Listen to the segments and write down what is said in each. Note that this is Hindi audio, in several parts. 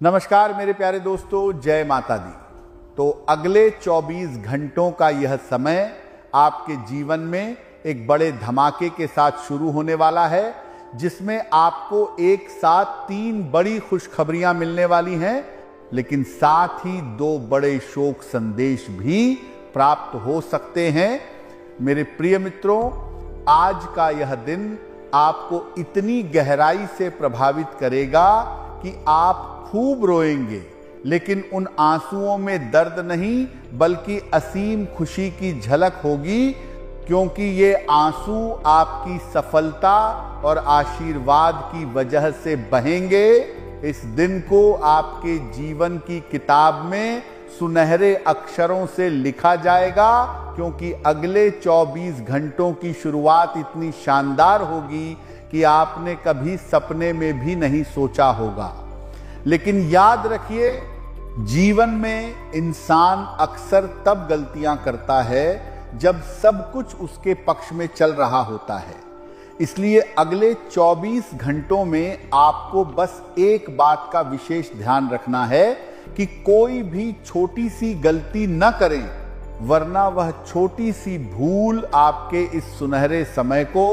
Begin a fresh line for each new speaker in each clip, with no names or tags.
नमस्कार मेरे प्यारे दोस्तों, जय माता दी। तो अगले 24 घंटों का यह समय आपके जीवन में एक बड़े धमाके के साथ शुरू होने वाला है, जिसमें आपको एक साथ 3 बड़ी खुशखबरियां मिलने वाली हैं, लेकिन साथ ही 2 बड़े शोक संदेश भी प्राप्त हो सकते हैं। मेरे प्रिय मित्रों, आज का यह दिन आपको इतनी गहराई से प्रभावित करेगा कि आप खूब रोएंगे, लेकिन उन आंसुओं में दर्द नहीं बल्कि असीम खुशी की झलक होगी, क्योंकि ये आंसू आपकी सफलता और आशीर्वाद की वजह से बहेंगे। इस दिन को आपके जीवन की किताब में सुनहरे अक्षरों से लिखा जाएगा, क्योंकि अगले 24 घंटों की शुरुआत इतनी शानदार होगी कि आपने कभी सपने में भी नहीं सोचा होगा। लेकिन याद रखिए, जीवन में इंसान अक्सर तब गलतियां करता है जब सब कुछ उसके पक्ष में चल रहा होता है। इसलिए अगले 24 घंटों में आपको बस एक बात का विशेष ध्यान रखना है कि कोई भी छोटी सी गलती न करें, वरना वह छोटी सी भूल आपके इस सुनहरे समय को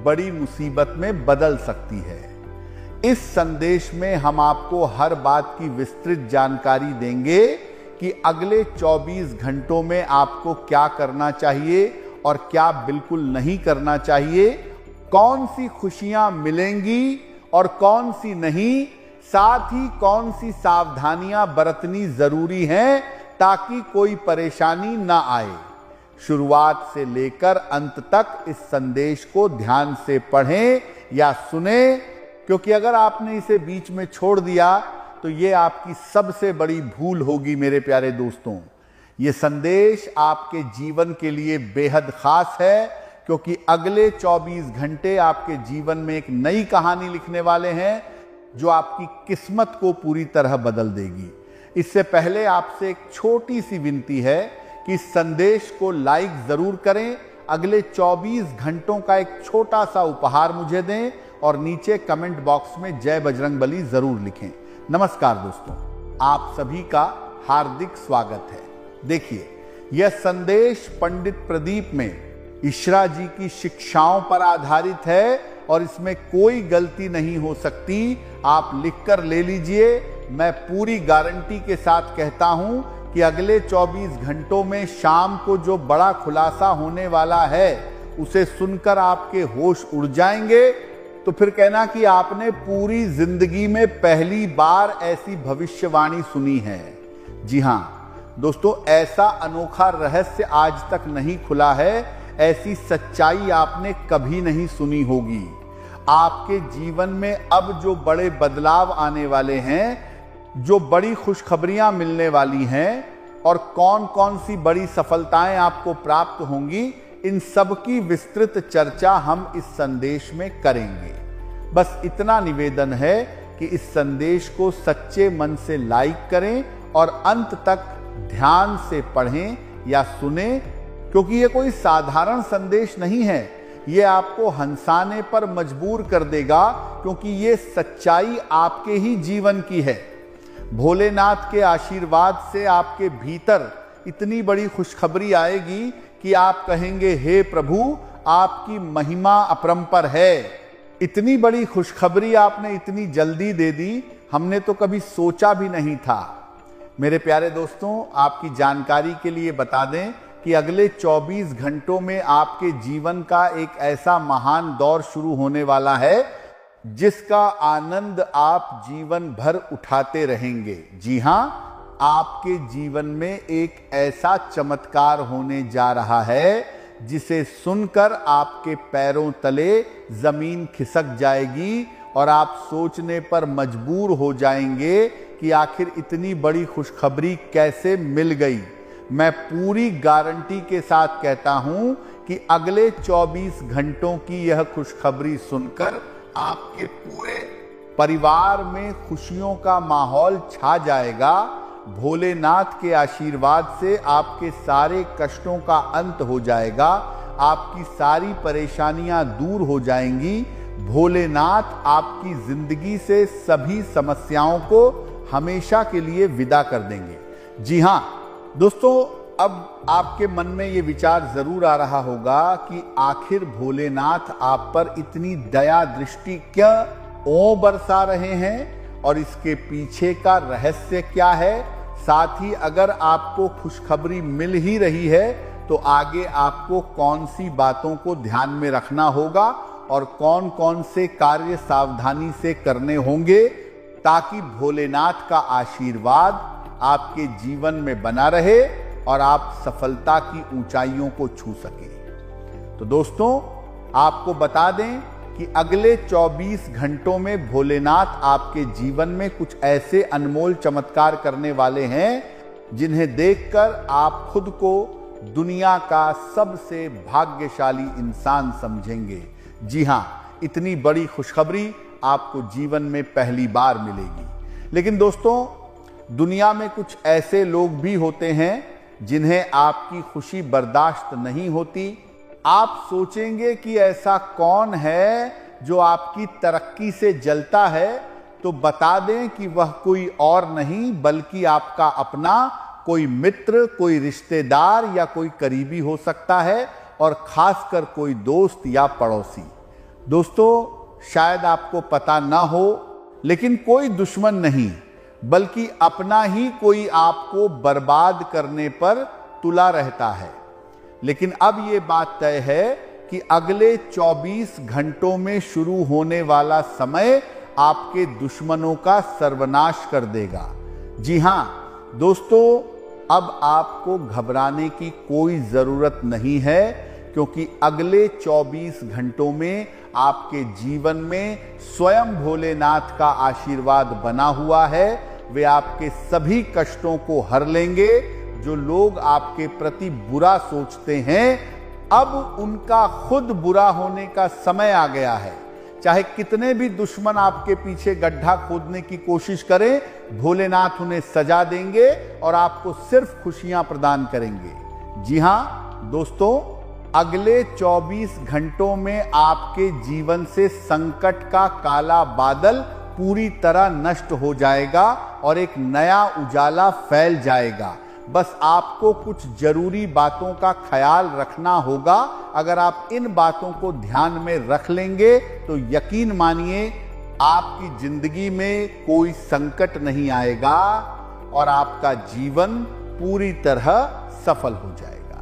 बड़ी मुसीबत में बदल सकती है। इस संदेश में हम आपको हर बात की विस्तृत जानकारी देंगे कि अगले 24 घंटों में आपको क्या करना चाहिए और क्या बिल्कुल नहीं करना चाहिए, कौन सी खुशियां मिलेंगी और कौन सी नहीं, साथ ही कौन सी सावधानियां बरतनी जरूरी हैं ताकि कोई परेशानी ना आए। शुरुआत से लेकर अंत तक इस संदेश को ध्यान से पढ़ें या सुनें, क्योंकि अगर आपने इसे बीच में छोड़ दिया तो ये आपकी सबसे बड़ी भूल होगी। मेरे प्यारे दोस्तों, ये संदेश आपके जीवन के लिए बेहद खास है, क्योंकि अगले 24 घंटे आपके जीवन में एक नई कहानी लिखने वाले हैं जो आपकी किस्मत को पूरी तरह बदल देगी। इससे पहले आपसे एक छोटी सी विनती है कि इस संदेश को लाइक जरूर करें, अगले 24 घंटों का एक छोटा सा उपहार मुझे दें और नीचे कमेंट बॉक्स में जय बजरंगबली जरूर लिखें। नमस्कार दोस्तों, आप सभी का हार्दिक स्वागत है। देखिए, यह संदेश पंडित प्रदीप में इशरा जी की शिक्षाओं पर आधारित है और इसमें कोई गलती नहीं हो सकती। आप लिखकर ले लीजिए। मैं पूरी गारंटी के साथ कहता हूं कि अगले 24 घंटों में शाम को जो बड़ा खुलासा होने वाला है, उसे सुनकर आपके होश उड़ जाएंगे। तो फिर कहना कि आपने पूरी जिंदगी में पहली बार ऐसी भविष्यवाणी सुनी है। जी हां दोस्तों, ऐसा अनोखा रहस्य आज तक नहीं खुला है, ऐसी सच्चाई आपने कभी नहीं सुनी होगी। आपके जीवन में अब जो बड़े बदलाव आने वाले हैं, जो बड़ी खुशखबरियां मिलने वाली हैं और कौन कौन सी बड़ी सफलताएं आपको प्राप्त होंगी, इन सब की विस्तृत चर्चा हम इस संदेश में करेंगे। बस इतना निवेदन है कि इस संदेश को सच्चे मन से लाइक करें और अंत तक ध्यान से पढ़ें या सुनें, क्योंकि ये कोई साधारण संदेश नहीं है। ये आपको हंसाने पर मजबूर कर देगा, क्योंकि ये सच्चाई आपके ही जीवन की है। भोलेनाथ के आशीर्वाद से आपके भीतर इतनी बड़ी खुशखबरी आएगी कि आप कहेंगे, हे प्रभु, आपकी महिमा अपरंपार है। इतनी बड़ी खुशखबरी आपने इतनी जल्दी दे दी, हमने तो कभी सोचा भी नहीं था। मेरे प्यारे दोस्तों, आपकी जानकारी के लिए बता दें कि अगले 24 घंटों में आपके जीवन का एक ऐसा महान दौर शुरू होने वाला है जिसका आनंद आप जीवन भर उठाते रहेंगे। जी हां, आपके जीवन में एक ऐसा चमत्कार होने जा रहा है जिसे सुनकर आपके पैरों तले जमीन खिसक जाएगी और आप सोचने पर मजबूर हो जाएंगे कि आखिर इतनी बड़ी खुशखबरी कैसे मिल गई। मैं पूरी गारंटी के साथ कहता हूं कि अगले 24 घंटों की यह खुशखबरी सुनकर आपके पूरे परिवार में खुशियों का माहौल छा जाएगा। भोलेनाथ के आशीर्वाद से आपके सारे कष्टों का अंत हो जाएगा, आपकी सारी परेशानियां दूर हो जाएंगी। भोलेनाथ आपकी जिंदगी से सभी समस्याओं को हमेशा के लिए विदा कर देंगे। जी हाँ दोस्तों, अब आपके मन में ये विचार जरूर आ रहा होगा कि आखिर भोलेनाथ आप पर इतनी दया दृष्टि क्यों बरसा रहे हैं और इसके पीछे का रहस्य क्या है। साथ ही अगर आपको खुशखबरी मिल ही रही है तो आगे आपको कौन सी बातों को ध्यान में रखना होगा और कौन कौन से कार्य सावधानी से करने होंगे ताकि भोलेनाथ का आशीर्वाद आपके जीवन में बना रहे और आप सफलता की ऊंचाइयों को छू सकें। तो दोस्तों, आपको बता दें कि अगले 24 घंटों में भोलेनाथ आपके जीवन में कुछ ऐसे अनमोल चमत्कार करने वाले हैं जिन्हें देखकर आप खुद को दुनिया का सबसे भाग्यशाली इंसान समझेंगे। जी हां, इतनी बड़ी खुशखबरी आपको जीवन में पहली बार मिलेगी। लेकिन दोस्तों, दुनिया में कुछ ऐसे लोग भी होते हैं जिन्हें आपकी खुशी बर्दाश्त नहीं होती। आप सोचेंगे कि ऐसा कौन है जो आपकी तरक्की से जलता है, तो बता दें कि वह कोई और नहीं बल्कि आपका अपना कोई मित्र, कोई रिश्तेदार या कोई करीबी हो सकता है, और खासकर कोई दोस्त या पड़ोसी। दोस्तों, शायद आपको पता ना हो, लेकिन कोई दुश्मन नहीं बल्कि अपना ही कोई आपको बर्बाद करने पर तुला रहता है। लेकिन अब ये बात तय है कि अगले 24 घंटों में शुरू होने वाला समय आपके दुश्मनों का सर्वनाश कर देगा। जी हां दोस्तों, अब आपको घबराने की कोई जरूरत नहीं है, क्योंकि अगले 24 घंटों में आपके जीवन में स्वयं भोलेनाथ का आशीर्वाद बना हुआ है। वे आपके सभी कष्टों को हर लेंगे। जो लोग आपके प्रति बुरा सोचते हैं, अब उनका खुद बुरा होने का समय आ गया है। चाहे कितने भी दुश्मन आपके पीछे गड्ढा खोदने की कोशिश करें, भोलेनाथ उन्हें सजा देंगे और आपको सिर्फ खुशियां प्रदान करेंगे। जी हां दोस्तों, अगले 24 घंटों में आपके जीवन से संकट का काला बादल पूरी तरह नष्ट हो जाएगा और एक नया उजाला फैल जाएगा। बस आपको कुछ जरूरी बातों का ख्याल रखना होगा। अगर आप इन बातों को ध्यान में रख लेंगे तो यकीन मानिए आपकी जिंदगी में कोई संकट नहीं आएगा और आपका जीवन पूरी तरह सफल हो जाएगा।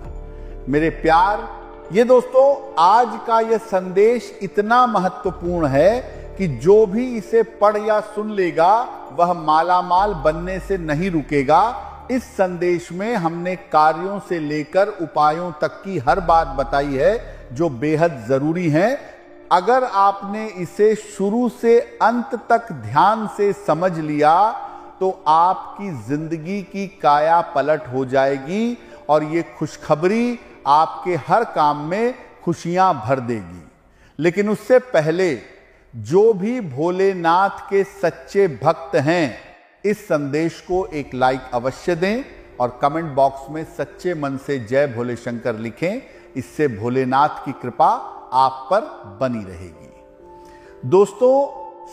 मेरे प्यार, ये दोस्तों, आज का यह संदेश इतना महत्वपूर्ण है कि जो भी इसे पढ़ या सुन लेगा वह मालामाल बनने से नहीं रुकेगा। इस संदेश में हमने कार्यों से लेकर उपायों तक की हर बात बताई है जो बेहद जरूरी है। अगर आपने इसे शुरू से अंत तक ध्यान से समझ लिया तो आपकी जिंदगी की काया पलट हो जाएगी और ये खुशखबरी आपके हर काम में खुशियां भर देगी। लेकिन उससे पहले जो भी भोलेनाथ के सच्चे भक्त हैं, इस संदेश को एक लाइक अवश्य दें और कमेंट बॉक्स में सच्चे मन से जय भोले शंकर लिखें। इससे भोलेनाथ की कृपा आप पर बनी रहेगी। दोस्तों,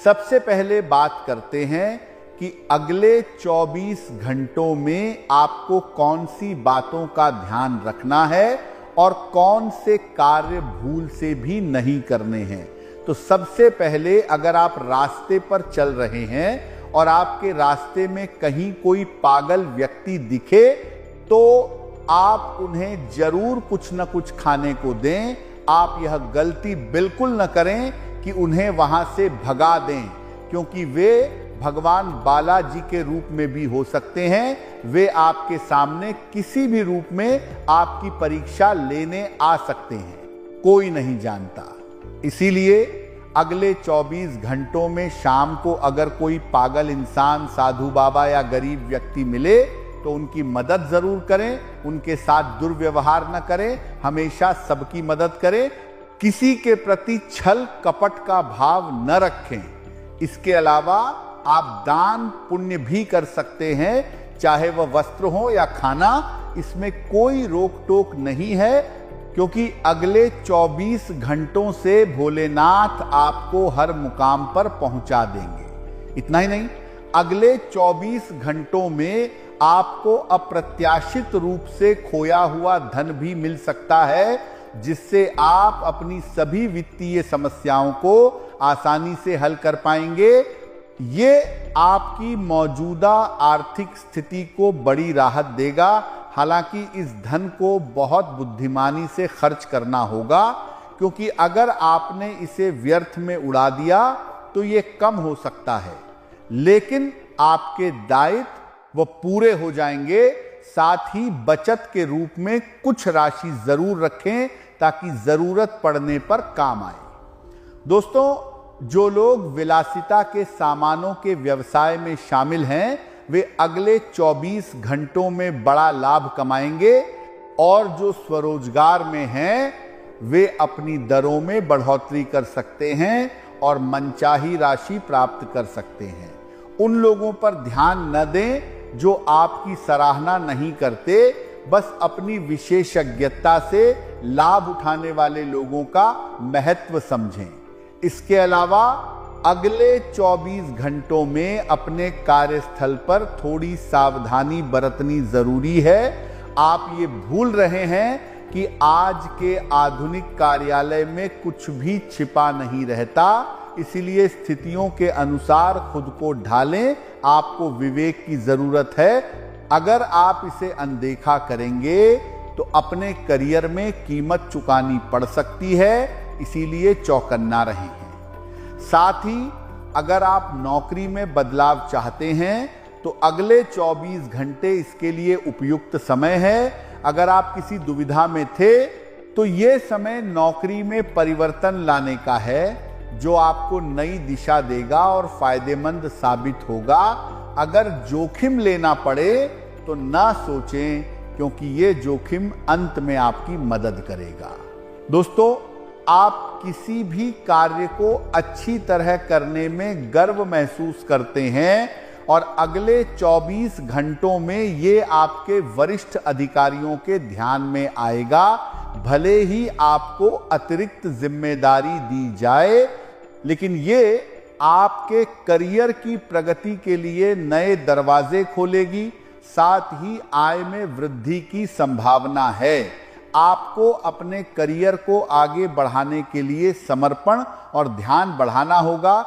सबसे पहले बात करते हैं कि अगले 24 घंटों में आपको कौन सी बातों का ध्यान रखना है और कौन से कार्य भूल से भी नहीं करने हैं। तो सबसे पहले, अगर आप रास्ते पर चल रहे हैं और आपके रास्ते में कहीं कोई पागल व्यक्ति दिखे तो आप उन्हें जरूर कुछ न कुछ खाने को दें। आप यह गलती बिल्कुल न करें कि उन्हें वहां से भगा दें, क्योंकि वे भगवान बालाजी के रूप में भी हो सकते हैं। वे आपके सामने किसी भी रूप में आपकी परीक्षा लेने आ सकते हैं, कोई नहीं जानता। इसीलिए अगले 24 घंटों में शाम को अगर कोई पागल इंसान, साधु बाबा या गरीब व्यक्ति मिले तो उनकी मदद जरूर करें। उनके साथ दुर्व्यवहार न करें, हमेशा सबकी मदद करें। किसी के प्रति छल कपट का भाव न रखें। इसके अलावा आप दान पुण्य भी कर सकते हैं, चाहे वह वस्त्र हो या खाना, इसमें कोई रोक टोक नहीं है, क्योंकि अगले 24 घंटों से भोलेनाथ आपको हर मुकाम पर पहुंचा देंगे। इतना ही नहीं, अगले 24 घंटों में आपको अप्रत्याशित रूप से खोया हुआ धन भी मिल सकता है, जिससे आप अपनी सभी वित्तीय समस्याओं को आसानी से हल कर पाएंगे। ये आपकी मौजूदा आर्थिक स्थिति को बड़ी राहत देगा। हालांकि इस धन को बहुत बुद्धिमानी से खर्च करना होगा, क्योंकि अगर आपने इसे व्यर्थ में उड़ा दिया तो ये कम हो सकता है, लेकिन आपके दायित्व वो पूरे हो जाएंगे। साथ ही बचत के रूप में कुछ राशि जरूर रखें ताकि जरूरत पड़ने पर काम आए। दोस्तों, जो लोग विलासिता के सामानों के व्यवसाय में शामिल हैं, वे अगले 24 घंटों में बड़ा लाभ कमाएंगे, और जो स्वरोजगार में हैं, वे अपनी दरों में बढ़ोतरी कर सकते हैं और मनचाही राशि प्राप्त कर सकते हैं। उन लोगों पर ध्यान न दें जो आपकी सराहना नहीं करते, बस अपनी विशेषज्ञता से लाभ उठाने वाले लोगों का महत्व समझें। इसके अलावा अगले 24 घंटों में अपने कार्यस्थल पर थोड़ी सावधानी बरतनी जरूरी है। आप ये भूल रहे हैं कि आज के आधुनिक कार्यालय में कुछ भी छिपा नहीं रहता, इसीलिए स्थितियों के अनुसार खुद को ढालें। आपको विवेक की जरूरत है। अगर आप इसे अनदेखा करेंगे तो अपने करियर में कीमत चुकानी पड़ सकती है, इसीलिए चौकन्ना रहें। साथ ही अगर आप नौकरी में बदलाव चाहते हैं तो अगले 24 घंटे इसके लिए उपयुक्त समय है। अगर आप किसी दुविधा में थे तो ये समय नौकरी में परिवर्तन लाने का है, जो आपको नई दिशा देगा और फायदेमंद साबित होगा। अगर जोखिम लेना पड़े तो ना सोचें, क्योंकि ये जोखिम अंत में आपकी मदद करेगा। दोस्तों, आप किसी भी कार्य को अच्छी तरह करने में गर्व महसूस करते हैं, और अगले 24 घंटों में ये आपके वरिष्ठ अधिकारियों के ध्यान में आएगा। भले ही आपको अतिरिक्त जिम्मेदारी दी जाए, लेकिन ये आपके करियर की प्रगति के लिए नए दरवाजे खोलेगी। साथ ही आय में वृद्धि की संभावना है। आपको अपने करियर को आगे बढ़ाने के लिए समर्पण और ध्यान बढ़ाना होगा,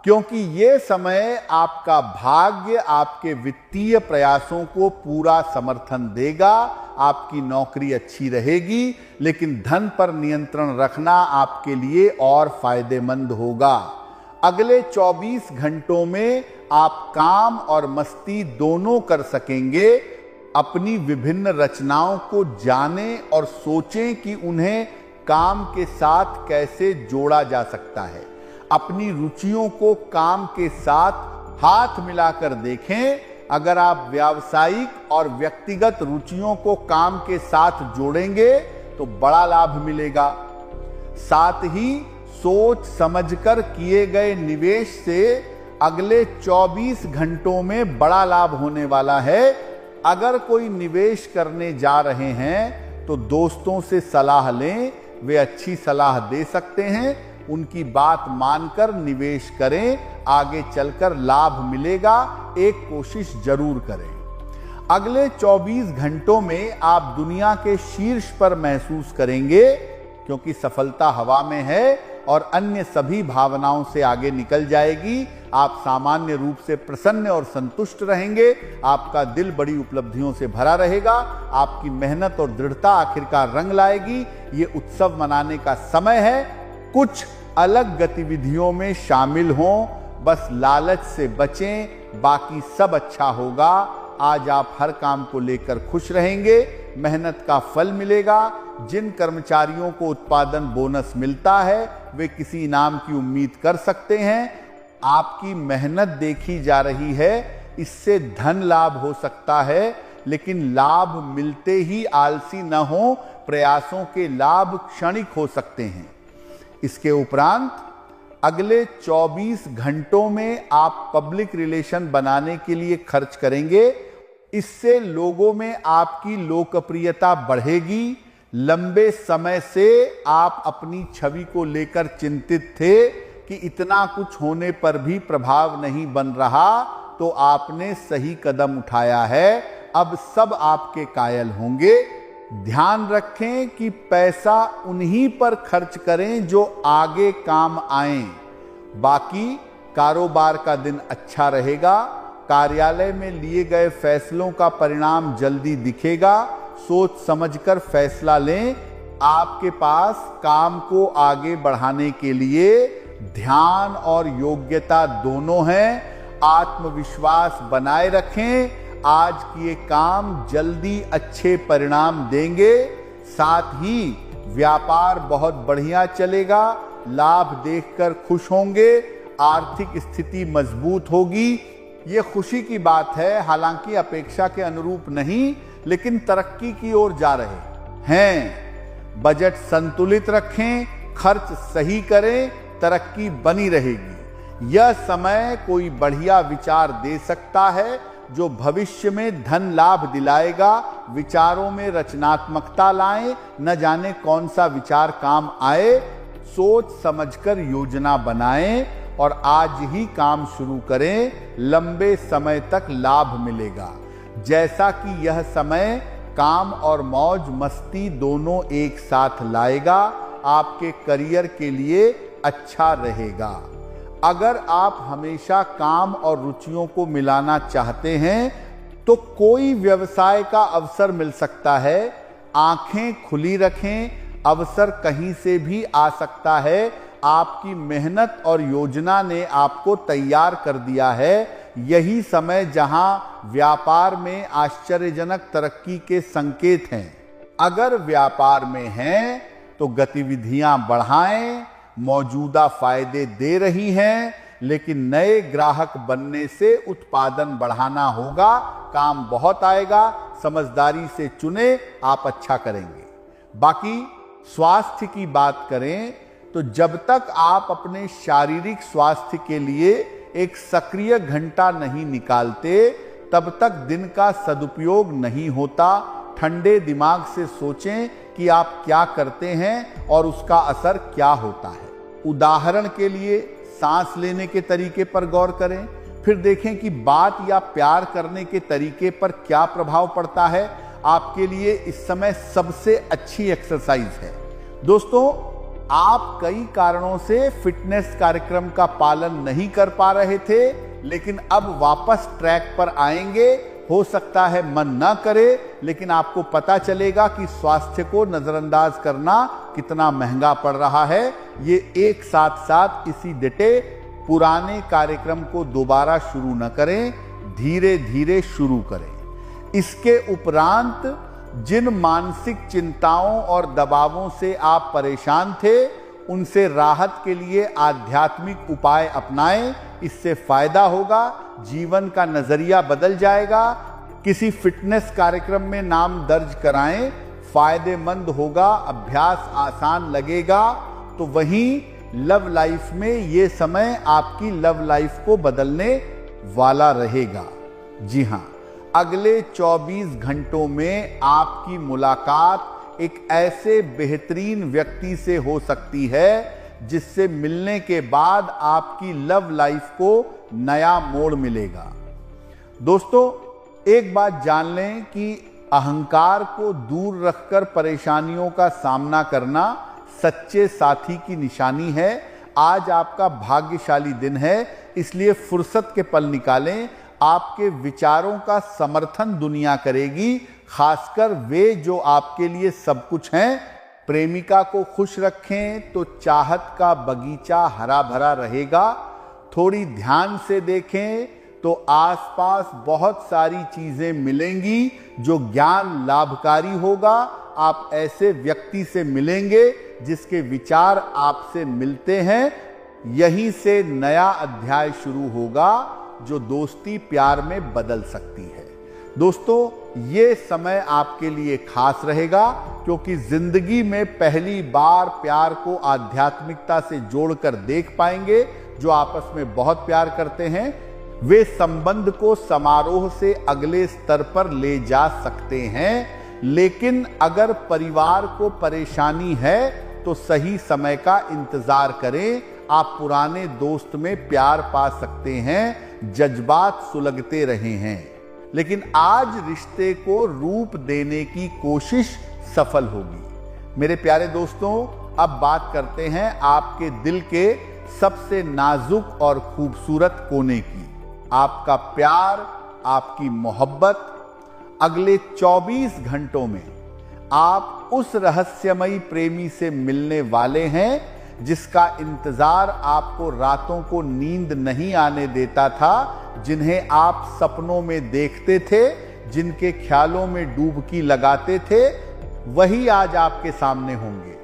क्योंकि ये समय आपका भाग्य आपके वित्तीय प्रयासों को पूरा समर्थन देगा। आपकी नौकरी अच्छी रहेगी, लेकिन धन पर नियंत्रण रखना आपके लिए और फायदेमंद होगा। अगले 24 घंटों में आप काम और मस्ती दोनों कर सकेंगे। अपनी विभिन्न रचनाओं को जानें और सोचें कि उन्हें काम के साथ कैसे जोड़ा जा सकता है। अपनी रुचियों को काम के साथ हाथ मिलाकर देखें। अगर आप व्यावसायिक और व्यक्तिगत रुचियों को काम के साथ जोड़ेंगे तो बड़ा लाभ मिलेगा। साथ ही सोच समझकर किए गए निवेश से अगले 24 घंटों में बड़ा लाभ होने वाला है। अगर कोई निवेश करने जा रहे हैं तो दोस्तों से सलाह लें, वे अच्छी सलाह दे सकते हैं। उनकी बात मानकर निवेश करें, आगे चलकर लाभ मिलेगा। एक कोशिश जरूर करें। अगले 24 घंटों में आप दुनिया के शीर्ष पर महसूस करेंगे, क्योंकि सफलता हवा में है और अन्य सभी भावनाओं से आगे निकल जाएगी। आप सामान्य रूप से प्रसन्न और संतुष्ट रहेंगे। आपका दिल बड़ी उपलब्धियों से भरा रहेगा। आपकी मेहनत और दृढ़ता आखिरकार रंग लाएगी। ये उत्सव मनाने का समय है। कुछ अलग गतिविधियों में शामिल हों, बस लालच से बचें, बाकी सब अच्छा होगा। आज आप हर काम को लेकर खुश रहेंगे। मेहनत का फल मिलेगा। जिन कर्मचारियों को उत्पादन बोनस मिलता है, वे किसी इनाम की उम्मीद कर सकते हैं। आपकी मेहनत देखी जा रही है, इससे धन लाभ हो सकता है, लेकिन लाभ मिलते ही आलसी न हो। प्रयासों के लाभ क्षणिक हो सकते हैं। इसके उपरांत अगले 24 घंटों में आप पब्लिक रिलेशन बनाने के लिए खर्च करेंगे। इससे लोगों में आपकी लोकप्रियता बढ़ेगी। लंबे समय से आप अपनी छवि को लेकर चिंतित थे कि इतना कुछ होने पर भी प्रभाव नहीं बन रहा। तो आपने सही कदम उठाया है, अब सब आपके कायल होंगे। ध्यान रखें कि पैसा उन्हीं पर खर्च करें जो आगे काम आए। बाकी कारोबार का दिन अच्छा रहेगा। कार्यालय में लिए गए फैसलों का परिणाम जल्दी दिखेगा। सोच समझकर फैसला लें। आपके पास काम को आगे बढ़ाने के लिए ध्यान और योग्यता दोनों हैं। आत्मविश्वास बनाए रखें। आज किए काम जल्दी अच्छे परिणाम देंगे। साथ ही व्यापार बहुत बढ़िया चलेगा। लाभ देखकर खुश होंगे। आर्थिक स्थिति मजबूत होगी। ये खुशी की बात है, हालांकि अपेक्षा के अनुरूप नहीं, लेकिन तरक्की की ओर जा रहे हैं। बजट संतुलित रखें, खर्च सही करें, तरक्की बनी रहेगी। यह समय कोई बढ़िया विचार दे सकता है जो भविष्य में धन लाभ दिलाएगा। विचारों में रचनात्मकता लाएं, न जाने कौन सा विचार काम आए। सोच समझकर योजना बनाएं और आज ही काम शुरू करें। लंबे समय तक लाभ मिलेगा। जैसा कि यह समय काम और मौज मस्ती दोनों एक साथ लाएगा, आपके करियर के लिए अच्छा रहेगा। अगर आप हमेशा काम और रुचियों को मिलाना चाहते हैं तो कोई व्यवसाय का अवसर मिल सकता है। आंखें खुली रखें, अवसर कहीं से भी आ सकता है। आपकी मेहनत और योजना ने आपको तैयार कर दिया है। यही समय जहां व्यापार में आश्चर्यजनक तरक्की के संकेत हैं। अगर व्यापार में हैं तो गतिविधियां बढ़ाएं। मौजूदा फायदे दे रही हैं, लेकिन नए ग्राहक बनने से उत्पादन बढ़ाना होगा। काम बहुत आएगा। समझदारी से चुने, आप अच्छा करेंगे। बाकी स्वास्थ्य की बात करें तो जब तक आप अपने शारीरिक स्वास्थ्य के लिए एक सक्रिय घंटा नहीं निकालते, तब तक दिन का सदुपयोग नहीं होता। ठंडे दिमाग से सोचें कि आप क्या करते हैं और उसका असर क्या होता है। उदाहरण के लिए सांस लेने के तरीके पर गौर करें, फिर देखें कि बात या प्यार करने के तरीके पर क्या प्रभाव पड़ता है। आपके लिए इस समय सबसे अच्छी एक्सरसाइज है। दोस्तों, आप कई कारणों से फिटनेस कार्यक्रम का पालन नहीं कर पा रहे थे, लेकिन अब वापस ट्रैक पर आएंगे। हो सकता है मन ना करे, लेकिन आपको पता चलेगा कि स्वास्थ्य को नजरअंदाज करना कितना महंगा पड़ रहा है। ये एक साथ इसी डटे पुराने कार्यक्रम को दोबारा शुरू न करें, धीरे धीरे शुरू करें। इसके उपरांत जिन मानसिक चिंताओं और दबावों से आप परेशान थे, उनसे राहत के लिए आध्यात्मिक उपाय अपनाएं। इससे फायदा होगा। जीवन का नजरिया बदल जाएगा। किसी फिटनेस कार्यक्रम में नाम दर्ज कराएं, फायदेमंद होगा। अभ्यास आसान लगेगा। तो वहीं लव लाइफ में ये समय आपकी लव लाइफ को बदलने वाला रहेगा। जी हां, अगले 24 घंटों में आपकी मुलाकात एक ऐसे बेहतरीन व्यक्ति से हो सकती है जिससे मिलने के बाद आपकी लव लाइफ को नया मोड़ मिलेगा। दोस्तों, एक बात जान लें कि अहंकार को दूर रखकर परेशानियों का सामना करना सच्चे साथी की निशानी है। आज आपका भाग्यशाली दिन है, इसलिए फुर्सत के पल निकालें। आपके विचारों का समर्थन दुनिया करेगी, खासकर वे जो आपके लिए सब कुछ हैं। प्रेमिका को खुश रखें तो चाहत का बगीचा हरा भरा रहेगा। थोड़ी ध्यान से देखें तो आसपास बहुत सारी चीजें मिलेंगी जो ज्ञान लाभकारी होगा। आप ऐसे व्यक्ति से मिलेंगे जिसके विचार आपसे मिलते हैं। यहीं से नया अध्याय शुरू होगा जो दोस्ती प्यार में बदल सकती है। दोस्तों, ये समय आपके लिए खास रहेगा क्योंकि जिंदगी में पहली बार प्यार को आध्यात्मिकता से जोड़कर देख पाएंगे। जो आपस में बहुत प्यार करते हैं, वे संबंध को समारोह से अगले स्तर पर ले जा सकते हैं। लेकिन अगर परिवार को परेशानी है तो सही समय का इंतजार करें। आप पुराने दोस्त में प्यार पा सकते हैं। जज्बात सुलगते रहे हैं, लेकिन आज रिश्ते को रूप देने की कोशिश सफल होगी। मेरे प्यारे दोस्तों, अब बात करते हैं आपके दिल के सबसे नाजुक और खूबसूरत कोने की, आपका प्यार, आपकी मोहब्बत। अगले 24 घंटों में आप उस रहस्यमयी प्रेमी से मिलने वाले हैं जिसका इंतजार आपको रातों को नींद नहीं आने देता था, जिन्हें आप सपनों में देखते थे, जिनके ख्यालों में डुबकी लगाते थे, वही आज आपके सामने होंगे।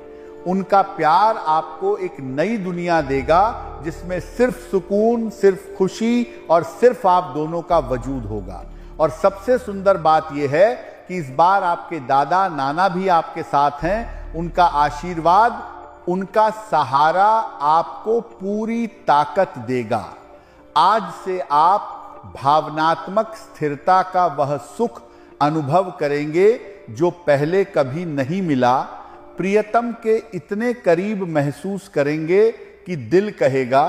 उनका प्यार आपको एक नई दुनिया देगा जिसमें सिर्फ सुकून, सिर्फ खुशी और सिर्फ आप दोनों का वजूद होगा। और सबसे सुंदर बात यह है कि इस बार आपके दादा नाना भी आपके साथ हैं। उनका आशीर्वाद, उनका सहारा आपको पूरी ताकत देगा। आज से आप भावनात्मक स्थिरता का वह सुख अनुभव करेंगे जो पहले कभी नहीं मिला। प्रियतम के इतने करीब महसूस करेंगे कि दिल कहेगा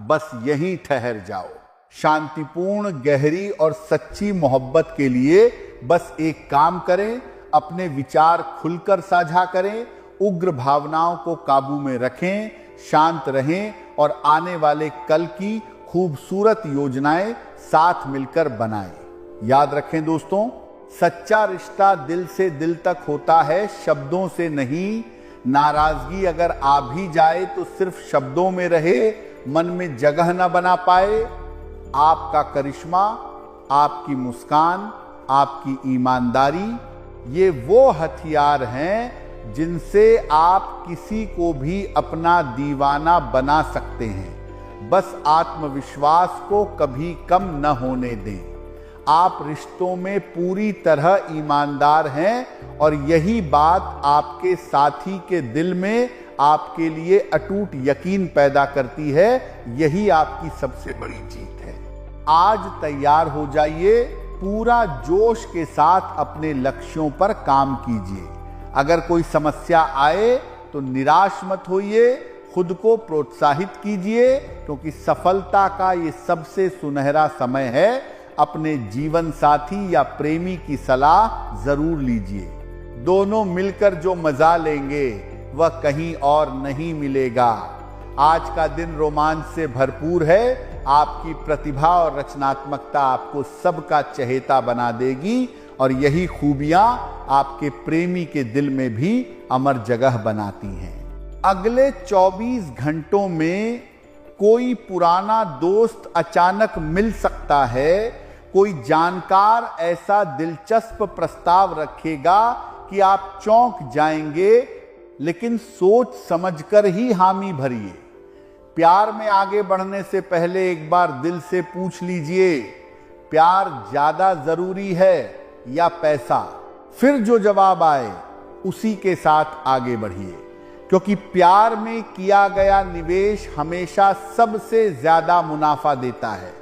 बस यहीं ठहर जाओ। शांतिपूर्ण, गहरी और सच्ची मोहब्बत के लिए बस एक काम करें, अपने विचार खुलकर साझा करें, उग्र भावनाओं को काबू में रखें, शांत रहें और आने वाले कल की खूबसूरत योजनाएं साथ मिलकर बनाएं। याद रखें दोस्तों, सच्चा रिश्ता दिल से दिल तक होता है, शब्दों से नहीं। नाराजगी अगर आ भी जाए तो सिर्फ शब्दों में रहे, मन में जगह न बना पाए। आपका करिश्मा, आपकी मुस्कान, आपकी ईमानदारी, ये वो हथियार हैं जिनसे आप किसी को भी अपना दीवाना बना सकते हैं। बस आत्मविश्वास को कभी कम न होने दें। आप रिश्तों में पूरी तरह ईमानदार हैं और यही बात आपके साथी के दिल में आपके लिए अटूट यकीन पैदा करती है। यही आपकी सबसे बड़ी जीत है। आज तैयार हो जाइए, पूरा जोश के साथ अपने लक्ष्यों पर काम कीजिए। अगर कोई समस्या आए तो निराश मत होइए, खुद को प्रोत्साहित कीजिए, क्योंकि सफलता का ये सबसे सुनहरा समय है। अपने जीवन साथी या प्रेमी की सलाह जरूर लीजिए। दोनों मिलकर जो मजा लेंगे वह कहीं और नहीं मिलेगा। आज का दिन रोमांच से भरपूर है। आपकी प्रतिभा और रचनात्मकता आपको सबका चहेता बना देगी और यही खूबियां आपके प्रेमी के दिल में भी अमर जगह बनाती हैं। अगले 24 घंटों में कोई पुराना दोस्त अचानक मिल सकता है। कोई जानकार ऐसा दिलचस्प प्रस्ताव रखेगा कि आप चौंक जाएंगे, लेकिन सोच समझकर ही हामी भरिए। प्यार में आगे बढ़ने से पहले एक बार दिल से पूछ लीजिए, प्यार ज्यादा जरूरी है या पैसा? फिर जो जवाब आए उसी के साथ आगे बढ़िए, क्योंकि प्यार में किया गया निवेश हमेशा सबसे ज्यादा मुनाफा देता है।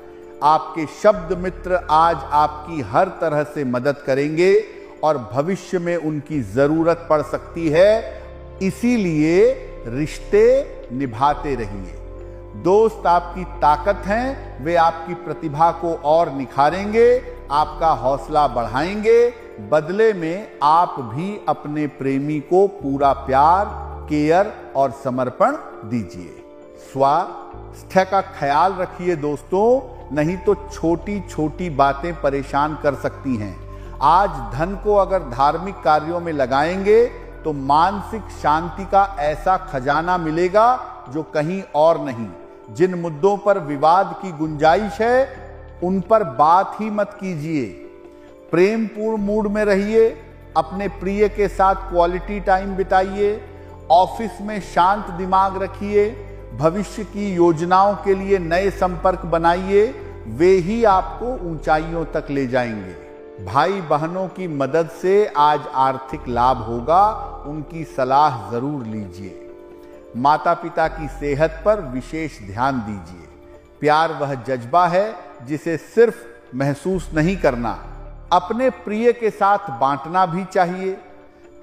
आपके शब्द मित्र आज आपकी हर तरह से मदद करेंगे और भविष्य में उनकी जरूरत पड़ सकती है। इसीलिए रिश्ते निभाते रहिए। दोस्त आपकी ताकत हैं, वे आपकी प्रतिभा को और निखारेंगे, आपका हौसला बढ़ाएंगे। बदले में आप भी अपने प्रेमी को पूरा प्यार, केयर और समर्पण दीजिए। स्वास्थ्य का ख्याल रखिए दोस्तों, नहीं तो छोटी छोटी बातें परेशान कर सकती हैं। आज धन को अगर धार्मिक कार्यों में लगाएंगे तो मानसिक शांति का ऐसा खजाना मिलेगा जो कहीं और नहीं। जिन मुद्दों पर विवाद की गुंजाइश है उन पर बात ही मत कीजिए। प्रेमपूर्ण मूड में रहिए, अपने प्रिय के साथ क्वालिटी टाइम बिताइए, ऑफिस में शांत दिमाग रखिए, भविष्य की योजनाओं के लिए नए संपर्क बनाइए, वे ही आपको ऊंचाइयों तक ले जाएंगे। भाई बहनों की मदद से आज आर्थिक लाभ होगा, उनकी सलाह जरूर लीजिए। माता पिता की सेहत पर विशेष ध्यान दीजिए। प्यार वह जज्बा है जिसे सिर्फ महसूस नहीं करना, अपने प्रिय के साथ बांटना भी चाहिए।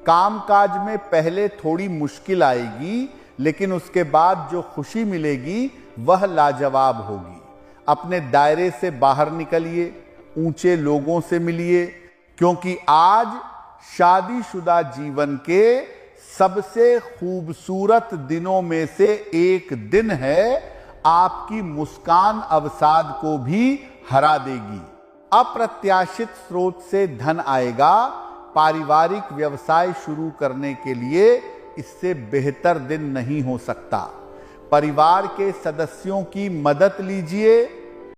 कामकाज में पहले थोड़ी मुश्किल आएगी, लेकिन उसके बाद जो खुशी मिलेगी वह लाजवाब होगी। अपने दायरे से बाहर निकलिए, ऊंचे लोगों से मिलिए, क्योंकि आज शादीशुदा जीवन के सबसे खूबसूरत दिनों में से एक दिन है। आपकी मुस्कान अवसाद को भी हरा देगी। अप्रत्याशित स्रोत से धन आएगा। पारिवारिक व्यवसाय शुरू करने के लिए इससे बेहतर दिन नहीं हो सकता। परिवार के सदस्यों की मदद लीजिए।